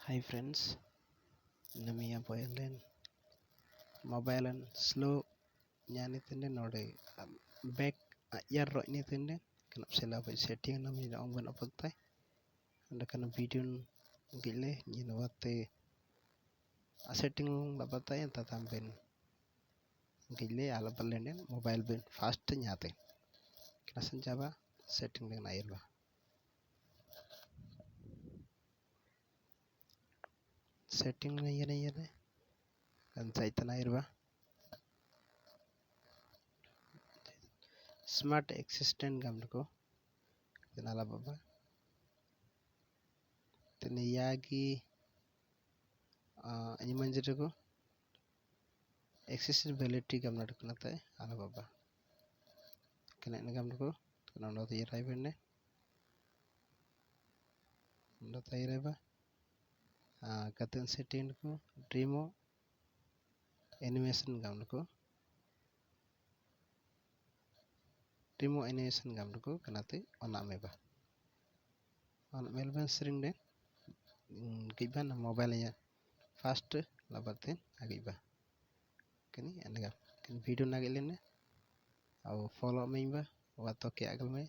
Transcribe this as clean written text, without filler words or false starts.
Hi friends, Namiya Boylen mobile and slow nyanitinde node back yarro nitinde kan sela ba setting nam ni ong ban apagtai anda kan video gile ni nawate a setting la batai anta tamben gile ala balende mobile ben fast nyate knasan jaba setting den ayirba setting na yene kan saitan ayirba smart assistant gamko ala baba tene yagi ani manjere ko accessibility gamna kunate ala baba kena gamko kana no tirai benne ndo tirai ba katan setting ko demo animation gamko demo animation gamko kanate ona meba on melban sring de giban mobile nya fast labate agiba kini anaga kan video nagilene au follow me ba wato ke agal me